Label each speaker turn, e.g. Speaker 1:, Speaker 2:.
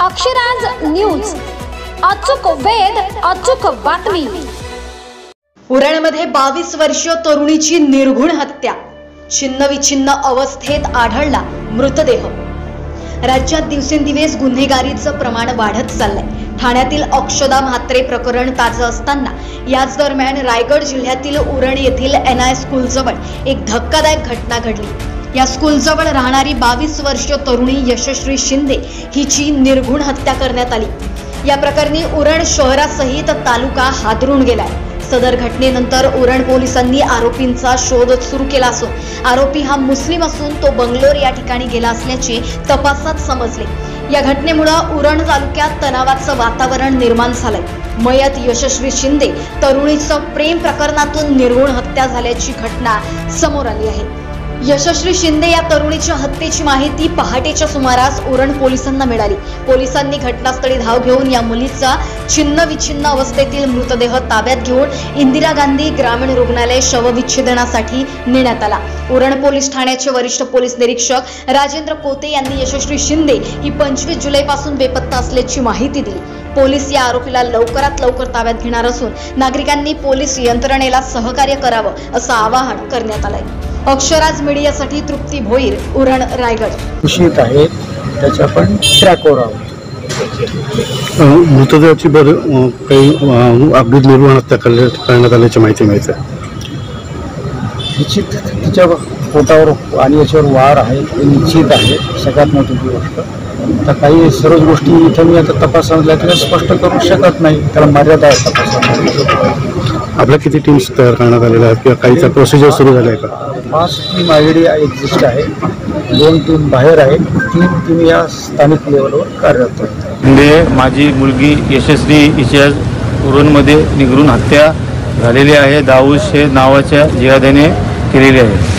Speaker 1: Akshraj news, अचूक वेध, अचूक बातमी।
Speaker 2: उरणमध्ये 22 वर्षीय तरुणीची निर्घुण हत्या, छिन्नविछिन्न अवस्थेत आढळला मृतदेह। राज्यात दिवसेंदिवस गुन्हेगारीचं प्रमाण वाढत चाललंय। ठाण्यातील अक्षदा म्हात्रे प्रकरण ताजं असताना याच दरम्यान रायगड जिल्ह्यातील उरण येथील NI स्कूलजवळ एक धक्कादायक घटना घडली। या स्कूलजवळ राहणारी 22 वर्षीय तरुणी यशस्वी शिंदे हिची निर्घुण हत्या करण्यात आली। या प्रकरणी उरण शहरासहित तालुका हादरून गेलाय। सदर घटनेनंतर उरण पोलिसांनी आरोपींचा शोध सुरू केला असून आरोपी हा मुस्लिम असून तो बंगलोर या ठिकाणी गेला असल्याचे तपासात समजले। या घटनेमुळे उरण तालुक्यात तणावाचं वातावरण निर्माण झालंय। मयत यशस्वी शिंदे तरुणीचं प्रेम प्रकरणातून निर्घुण हत्या झाल्याची घटना समोर आली आहे। यशस्वी शिंदे या तरुणीच्या हत्येची माहिती पहाटेच्या सुमारास उरण पोलिसांना मिळाली। पोलिसांनी घटनास्थळी धाव घेऊन या मुलीचा छिन्नविछिन्न अवस्थेतील मृतदेह ताब्यात घेऊन इंदिरा गांधी ग्रामीण रुग्णालय शवविच्छेदनासाठी नेण्यात आला। उरण पोलीस ठाण्याचे वरिष्ठ पोलीस निरीक्षक राजेंद्र कोते यांनी यशस्वी शिंदे ही 25 जुलैपासून बेपत्ता असल्याची माहिती दिली। पोलीस या आरोपीला लवकरात लवकर ताब्यात घेणार असून नागरिकांनी पोलीस यंत्रणेला सहकार्य करावं असं आवाहन करण्यात आलंय। अक्षराज मीडियासाठी तृप्ती भोईर, उरण, रायगड।
Speaker 3: खुशीत आहे त्याच्या पण ट्रॅकवर आहोत।
Speaker 4: मृतदेहाची काही अपडेट निर्माण हत्या करण्यात आल्याची माहिती मिळते।
Speaker 3: निश्चित तिच्या पोटावर आणि याच्यावर वार आहे हे निश्चित आहे, सगळ्यात महत्त्वाची गोष्ट। तर काही सर्वच गोष्टी इथं मी आता तपासाला स्पष्ट करू शकत नाही, त्याला मर्यादा आहे तपासाला।
Speaker 4: आपल्या किती टीम्स तयार करण्यात आलेल्या आहेत किंवा काही प्रोसिजर सुरू झाले आहे का?
Speaker 3: 5 टीम ऑलरेडी एक्झिस्ट आहे, 2 टीम बाहेर आहे, 3 टीम या स्थानिक लेवलवर कार्यरत आहेत।
Speaker 5: म्हणजे माझी मुलगी यशस्वी हिच्या उरणमध्ये निर्घुण हत्या झालेली आहे। दाऊद शेख नावाच्या जिहाद्याने केलेली आहे।